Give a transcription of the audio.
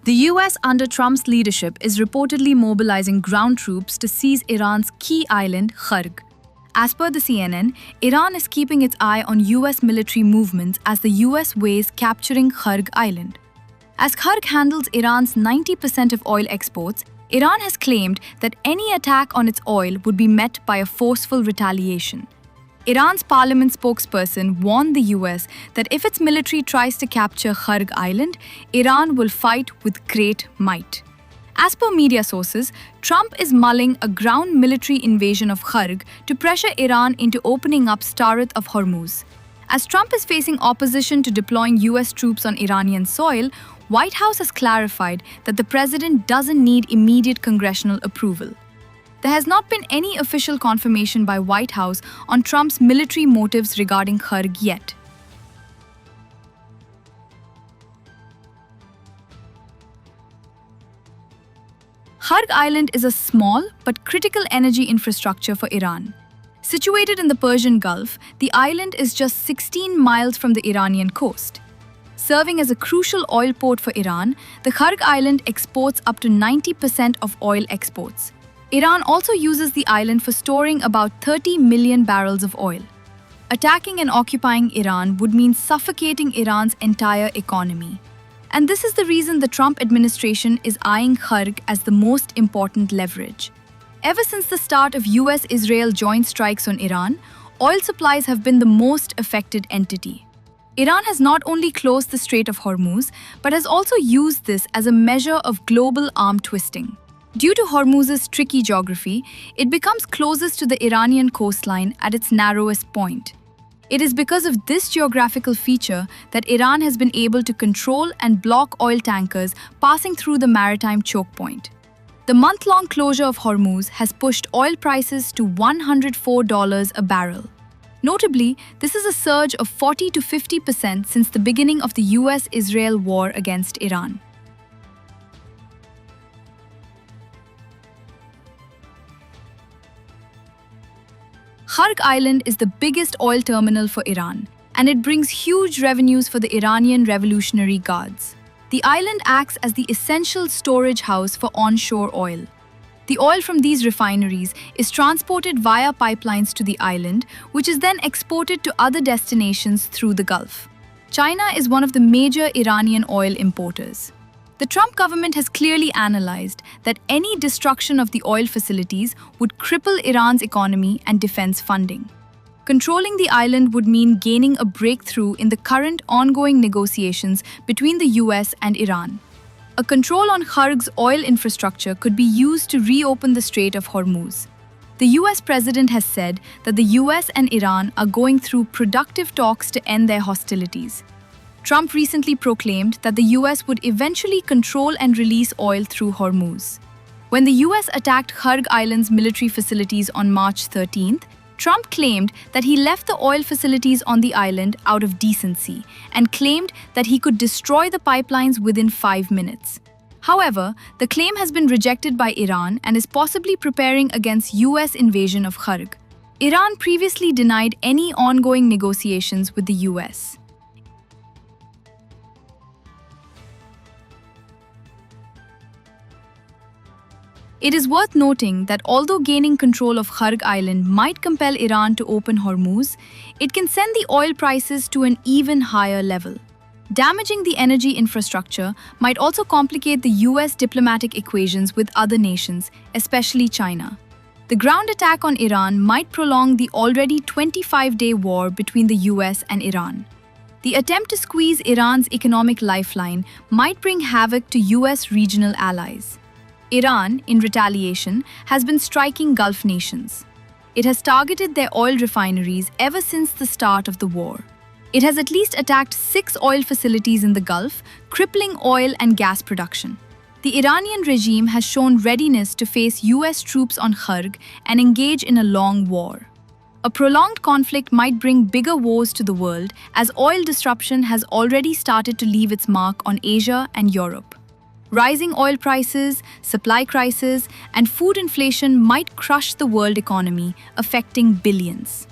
The US, under Trump's leadership, is reportedly mobilizing ground troops to seize Iran's key island, Kharg. As per the CNN, Iran is keeping its eye on US military movements as the US weighs capturing Kharg Island. As Kharg handles Iran's 90% of oil exports, Iran has claimed that any attack on its oil would be met by a forceful retaliation. Iran's parliament spokesperson warned the US that if its military tries to capture Kharg Island, Iran will fight with great might. As per media sources, Trump is mulling a ground military invasion of Kharg to pressure Iran into opening up Strait of Hormuz. As Trump is facing opposition to deploying US troops on Iranian soil, White House has clarified that the president doesn't need immediate congressional approval. There has not been any official confirmation by White House on Trump's military motives regarding Kharg yet. Kharg Island is a small but critical energy infrastructure for Iran. Situated in the Persian Gulf, the island is just 16 miles from the Iranian coast. Serving as a crucial oil port for Iran, the Kharg Island exports up to 90% of oil exports. Iran also uses the island for storing about 30 million barrels of oil. Attacking and occupying Iran would mean suffocating Iran's entire economy. And this is the reason the Trump administration is eyeing Kharg as the most important leverage. Ever since the start of US-Israel joint strikes on Iran, oil supplies have been the most affected entity. Iran has not only closed the Strait of Hormuz, but has also used this as a measure of global arm twisting. Due to Hormuz's tricky geography, it becomes closest to the Iranian coastline at its narrowest point. It is because of this geographical feature that Iran has been able to control and block oil tankers passing through the maritime choke point. The month-long closure of Hormuz has pushed oil prices to $104 a barrel. Notably, this is a surge of 40 to 50% since the beginning of the US-Israel war against Iran. Kharg Island is the biggest oil terminal for Iran, and it brings huge revenues for the Iranian Revolutionary Guards. The island acts as the essential storage house for onshore oil. The oil from these refineries is transported via pipelines to the island, which is then exported to other destinations through the Gulf. China is one of the major Iranian oil importers. The Trump government has clearly analyzed that any destruction of the oil facilities would cripple Iran's economy and defense funding. Controlling the island would mean gaining a breakthrough in the current ongoing negotiations between the US and Iran. A control on Kharg's oil infrastructure could be used to reopen the Strait of Hormuz. The US president has said that the US and Iran are going through productive talks to end their hostilities. Trump recently proclaimed that the US would eventually control and release oil through Hormuz. When the US attacked Kharg Island's military facilities on March 13th, Trump claimed that he left the oil facilities on the island out of decency and claimed that he could destroy the pipelines within 5 minutes. However, the claim has been rejected by Iran and is possibly preparing against US invasion of Kharg. Iran previously denied any ongoing negotiations with the US. It is worth noting that although gaining control of Kharg Island might compel Iran to open Hormuz, it can send the oil prices to an even higher level. Damaging the energy infrastructure might also complicate the US diplomatic equations with other nations, especially China. The ground attack on Iran might prolong the already 25-day war between the US and Iran. The attempt to squeeze Iran's economic lifeline might bring havoc to US regional allies. Iran, in retaliation, has been striking Gulf nations. It has targeted their oil refineries ever since the start of the war. It has at least attacked 6 oil facilities in the Gulf, crippling oil and gas production. The Iranian regime has shown readiness to face US troops on Kharg and engage in a long war. A prolonged conflict might bring bigger woes to the world, as oil disruption has already started to leave its mark on Asia and Europe. Rising oil prices, supply crisis, and food inflation might crush the world economy, affecting billions.